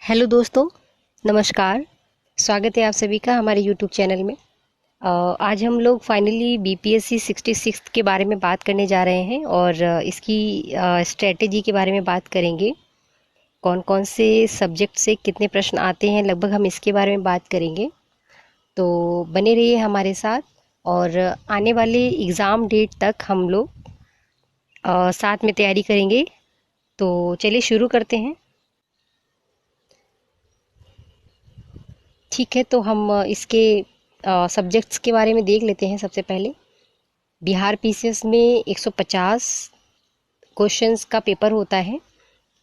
Hello दोस्तों, नमस्कार। स्वागत है आप सभी का हमारे यूट्यूब चैनल में। आज हम लोग फाइनली बीपीएससी 66 के बारे में बात करने जा रहे हैं और इसकी स्ट्रेटेजी के बारे में बात करेंगे। कौन कौन से सब्जेक्ट से कितने प्रश्न आते हैं, लगभग हम इसके बारे में बात करेंगे। तो बने रहिए हमारे साथ और आने वाले एग्ज़ाम डेट तक हम लोग साथ में तैयारी करेंगे। तो चलिए शुरू करते हैं। ठीक है, तो हम इसके सब्जेक्ट्स के बारे में देख लेते हैं। सबसे पहले बिहार पीसीएस में 150 क्वेश्चंस का पेपर होता है,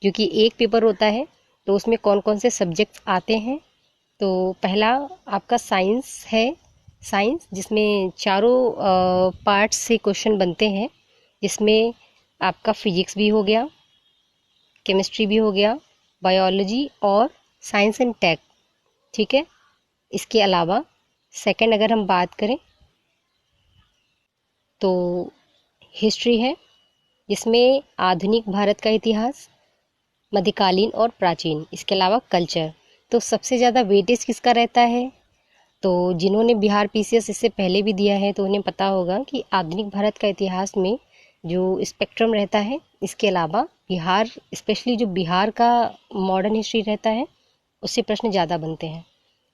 क्योंकि एक पेपर होता है। तो उसमें कौन कौन से सब्जेक्ट्स आते हैं, तो पहला आपका साइंस है। साइंस जिसमें चारों पार्ट्स से क्वेश्चन बनते हैं, जिसमें आपका फिजिक्स भी हो गया, केमिस्ट्री भी हो गया, बायोलॉजी और साइंस एंड टेक। ठीक है, इसके अलावा सेकंड अगर हम बात करें तो हिस्ट्री है, जिसमें आधुनिक भारत का इतिहास, मध्यकालीन और प्राचीन। इसके अलावा कल्चर। तो सबसे ज़्यादा वेटेज किसका रहता है, तो जिन्होंने बिहार पीसीएस इससे पहले भी दिया है तो उन्हें पता होगा कि आधुनिक भारत का इतिहास में जो स्पेक्ट्रम रहता है, इसके अलावा बिहार, स्पेशली जो बिहार का मॉडर्न हिस्ट्री रहता है, उससे प्रश्न ज़्यादा बनते हैं।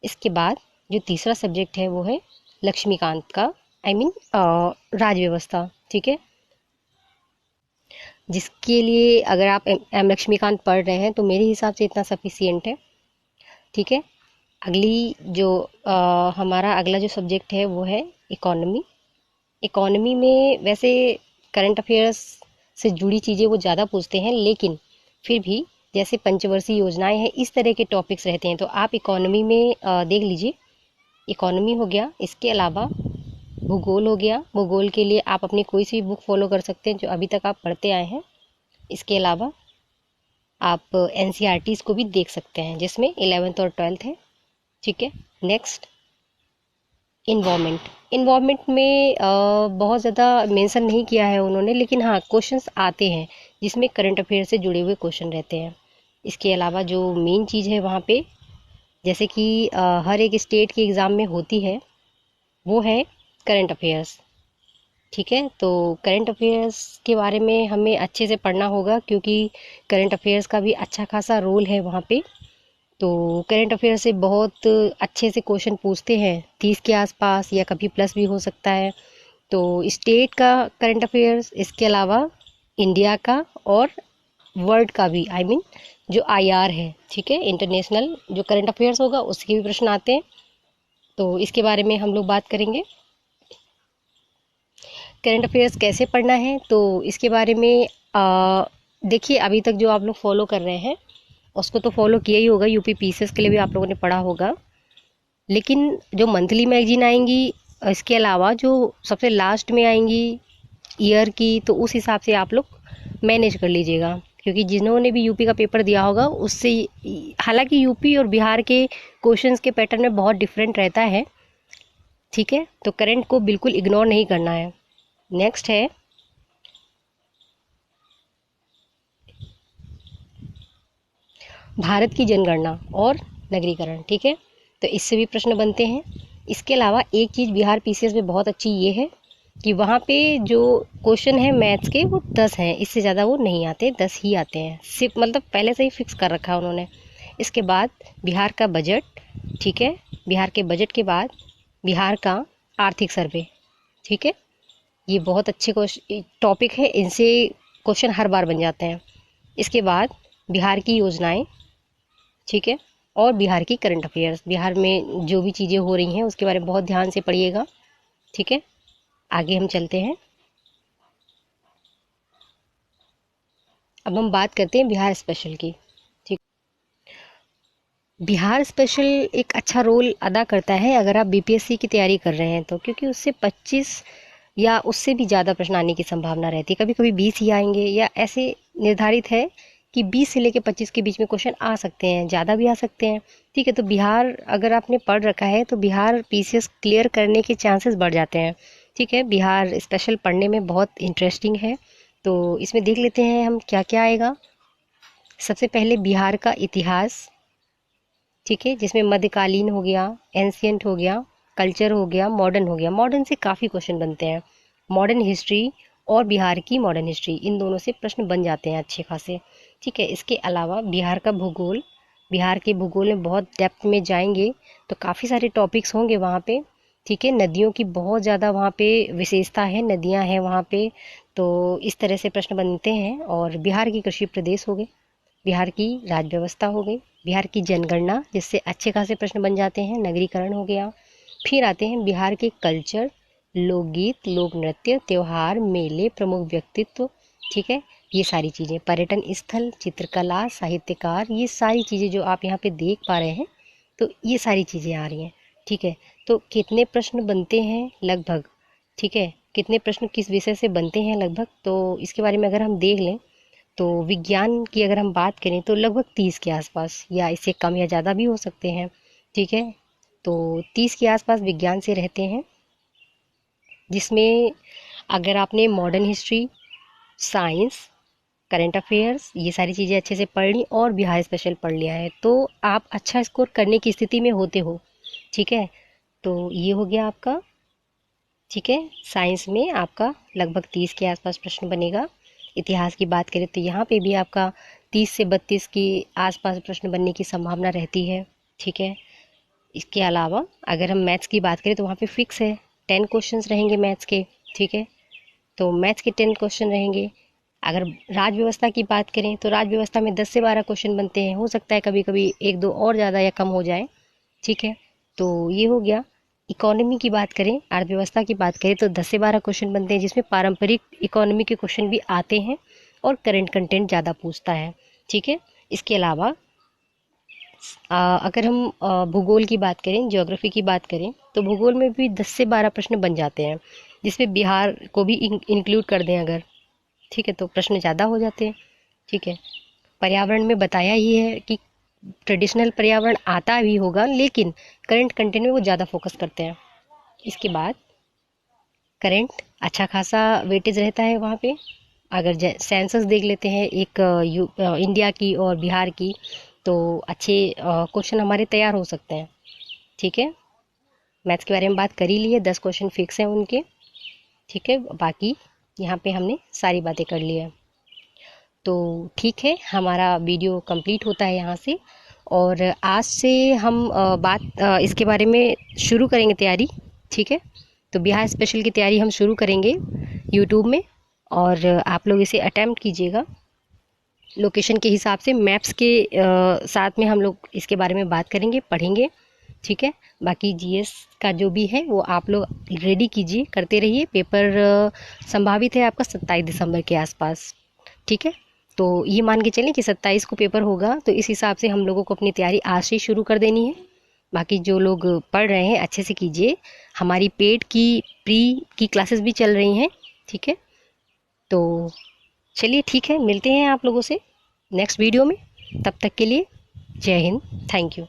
इसके बाद जो तीसरा सब्जेक्ट है वो है लक्ष्मीकांत का, राज व्यवस्था। ठीक है, जिसके लिए अगर आप एम लक्ष्मीकांत पढ़ रहे हैं तो मेरे हिसाब से इतना सफिशियंट है। ठीक है, अगली जो हमारा अगला जो सब्जेक्ट है वो है इकोनॉमी। इकोनॉमी में वैसे करंट अफेयर्स से जुड़ी चीज़ें वो ज़्यादा पूछते हैं, लेकिन फिर भी जैसे पंचवर्षीय योजनाएं हैं, इस तरह के टॉपिक्स रहते हैं। तो आप इकोनॉमी में देख लीजिए, इकोनॉमी हो गया। इसके अलावा भूगोल हो गया। भूगोल के लिए आप अपनी कोई सी बुक फॉलो कर सकते हैं जो अभी तक आप पढ़ते आए हैं। इसके अलावा आप एनसीईआरटीज़ को भी देख सकते हैं, जिसमें 11th और 12th है। ठीक है, नेक्स्ट इन्वायरमेंट। इन्वायरमेंट में बहुत ज़्यादा मेंशन नहीं किया है उन्होंने, लेकिन हाँ क्वेश्चंस आते हैं जिसमें करंट अफेयर से जुड़े हुए क्वेश्चन रहते हैं। इसके अलावा जो मेन चीज़ है वहाँ पे, जैसे कि हर एक स्टेट के एग्ज़ाम में होती है, वो है करंट अफेयर्स। ठीक है, तो करंट अफेयर्स के बारे में हमें अच्छे से पढ़ना होगा, क्योंकि करंट अफेयर्स का भी अच्छा खासा रोल है वहाँ पे। तो करंट अफेयर से बहुत अच्छे से क्वेश्चन पूछते हैं, 30 के आसपास या कभी प्लस भी हो सकता है। तो स्टेट का करंट अफेयर्स, इसके अलावा इंडिया का और वर्ल्ड का भी, जो आईआर है, ठीक है, इंटरनेशनल जो करंट अफेयर्स होगा उसके भी प्रश्न आते हैं। तो इसके बारे में हम लोग बात करेंगे। करंट अफेयर्स कैसे पढ़ना है, तो इसके बारे में देखिए, अभी तक जो आप लोग फॉलो कर रहे हैं उसको तो फॉलो किया ही होगा। यूपी पीसीएस के लिए भी आप लोगों ने पढ़ा होगा। लेकिन जो मंथली मैगजीन आएंगी, इसके अलावा जो सबसे लास्ट में आएंगी ईयर की, तो उस हिसाब से आप लोग मैनेज कर लीजिएगा, क्योंकि जिन्होंने भी यूपी का पेपर दिया होगा उससे, हालांकि यूपी और बिहार के क्वेश्चंस के पैटर्न में बहुत डिफरेंट रहता है। ठीक है, तो करंट को बिल्कुल इग्नोर नहीं करना है। नेक्स्ट है भारत की जनगणना और नगरीकरण। ठीक है, तो इससे भी प्रश्न बनते हैं। इसके अलावा एक चीज़ बिहार पीसीएस में बहुत अच्छी ये है कि वहाँ पे जो क्वेश्चन है मैथ्स के, वो 10 हैं, इससे ज़्यादा वो नहीं आते, 10 ही आते हैं सिर्फ, मतलब पहले से ही फिक्स कर रखा है उन्होंने। इसके बाद बिहार का बजट। ठीक है, बिहार के बजट के बाद बिहार का आर्थिक सर्वे। ठीक है, ये बहुत अच्छे टॉपिक है, इनसे क्वेश्चन हर बार बन जाते हैं। इसके बाद बिहार की योजनाएं। ठीक है, और बिहार की करंट अफेयर्स, बिहार में जो भी चीज़ें हो रही हैं उसके बारे में बहुत ध्यान से पढ़िएगा। ठीक है, आगे हम चलते हैं। अब हम बात करते हैं बिहार स्पेशल की। ठीक, बिहार स्पेशल एक अच्छा रोल अदा करता है अगर आप बीपीएससी की तैयारी कर रहे हैं तो, क्योंकि उससे 25 या उससे भी ज़्यादा प्रश्न आने की संभावना रहती है। कभी कभी 20 ही आएंगे, या ऐसे निर्धारित है कि 20 से लेकर 25 के बीच में क्वेश्चन आ सकते हैं, ज़्यादा भी आ सकते हैं। ठीक है, तो बिहार अगर आपने पढ़ रखा है तो बिहार पीसीएस क्लियर करने के चांसेस बढ़ जाते हैं। ठीक है, बिहार स्पेशल पढ़ने में बहुत इंटरेस्टिंग है। तो इसमें देख लेते हैं हम क्या क्या आएगा। सबसे पहले बिहार का इतिहास, ठीक है, जिसमें मध्यकालीन हो गया, एंशियंट हो गया, कल्चर हो गया, मॉडर्न हो गया। मॉडर्न से काफ़ी क्वेश्चन बनते हैं। मॉडर्न हिस्ट्री और बिहार की मॉडर्न हिस्ट्री, इन दोनों से प्रश्न बन जाते हैं अच्छे खासे, ठीक है। इसके अलावा बिहार का भूगोल, बिहार के भूगोल में बहुत डेप्थ में जाएंगे तो काफ़ी सारे टॉपिक्स होंगे वहाँ पे, ठीक है। नदियों की बहुत ज़्यादा वहाँ पे विशेषता है, नदियाँ हैं वहाँ पे, तो इस तरह से प्रश्न बनते हैं। और बिहार की कृषि प्रदेश हो गए, बिहार की राज्य व्यवस्था हो गई, बिहार की जनगणना जिससे अच्छे खासे प्रश्न बन जाते हैं, नगरीकरण हो गया। फिर आते हैं बिहार के कल्चर, लोकगीत, लोक नृत्य, त्योहार, मेले, प्रमुख व्यक्तित्व, ठीक है। ये सारी चीज़ें, पर्यटन स्थल, चित्रकला, साहित्यकार, ये सारी चीज़ें जो आप यहाँ पे देख पा रहे हैं, तो ये सारी चीज़ें आ रही हैं, ठीक है। तो कितने प्रश्न बनते हैं लगभग, ठीक है, कितने प्रश्न किस विषय से बनते हैं लगभग, तो इसके बारे में अगर हम देख लें तो विज्ञान की अगर हम बात करें तो लगभग 30 के आसपास, या इससे कम या ज़्यादा भी हो सकते हैं, ठीक है। तो 30 के आसपास विज्ञान से रहते हैं, जिसमें अगर आपने modern history, science, current affairs, ये सारी चीज़ें अच्छे से पढ़ ली और बिहार स्पेशल पढ़ लिया है तो आप अच्छा स्कोर करने की स्थिति में होते हो, ठीक है। तो ये हो गया आपका, ठीक है। साइंस में आपका लगभग 30 के आसपास प्रश्न बनेगा। इतिहास की बात करें तो यहाँ पे भी आपका 30 से 32 के आसपास प्रश्न बनने की संभावना रहती है, ठीक है। इसके अलावा अगर हम मैथ्स की बात करें तो वहाँ पे फिक्स है 10 क्वेश्चंस रहेंगे मैथ्स के, ठीक है। तो मैथ्स के 10 क्वेश्चन रहेंगे। अगर राज व्यवस्था की बात करें तो राज व्यवस्था में 10 से 12 क्वेश्चन बनते हैं, हो सकता है कभी कभी एक दो और ज़्यादा या कम हो जाए, ठीक है। तो ये हो गया। इकोनॉमी की बात करें, अर्थव्यवस्था की बात करें तो 10 से 12 क्वेश्चन बनते हैं, जिसमें पारंपरिक इकोनॉमी के क्वेश्चन भी आते हैं और करंट कंटेंट ज़्यादा पूछता है, ठीक है। इसके अलावा अगर हम भूगोल की बात करें, ज्योग्राफी की बात करें तो भूगोल में भी 10 से 12 प्रश्न बन जाते हैं, जिसमें बिहार को भी इंक्लूड कर दें अगर, ठीक है, तो प्रश्न ज़्यादा हो जाते हैं, ठीक है। पर्यावरण में बताया ही है कि ट्रेडिशनल पर्यावरण आता भी होगा लेकिन करंट कंटेंट में वो ज़्यादा फोकस करते हैं। इसके बाद करंट अच्छा खासा वेटेज रहता है वहाँ पे। अगर सेंसस देख लेते हैं एक इंडिया की और बिहार की, तो अच्छे क्वेश्चन हमारे तैयार हो सकते हैं, ठीक है। मैथ्स के बारे में बात कर ही लिए, 10 क्वेश्चन फिक्स हैं उनके, ठीक है। बाकी यहाँ पे हमने सारी बातें कर ली है, तो ठीक है, हमारा वीडियो कंप्लीट होता है यहाँ से। और आज से हम इसके बारे में शुरू करेंगे तैयारी, ठीक है। तो बिहार स्पेशल की तैयारी हम शुरू करेंगे यूट्यूब में, और आप लोग इसे अटेम्प्ट कीजिएगा। लोकेशन के हिसाब से मैप्स के साथ में हम लोग इसके बारे में बात करेंगे, पढ़ेंगे, ठीक है। बाकी जीएस का जो भी है वो आप लोग रेडी कीजिए, करते रहिए। पेपर संभावित है आपका 27 दिसंबर के आसपास, ठीक है। तो ये मान के चलें कि 27 को पेपर होगा, तो इस हिसाब से हम लोगों को अपनी तैयारी आज से शुरू कर देनी है। बाकी जो लोग पढ़ रहे हैं अच्छे से कीजिए। हमारी पेड की प्री की क्लासेस भी चल रही हैं, ठीक है। तो चलिए ठीक है, मिलते हैं आप लोगों से नेक्स्ट वीडियो में। तब तक के लिए जय हिंद, थैंक यू।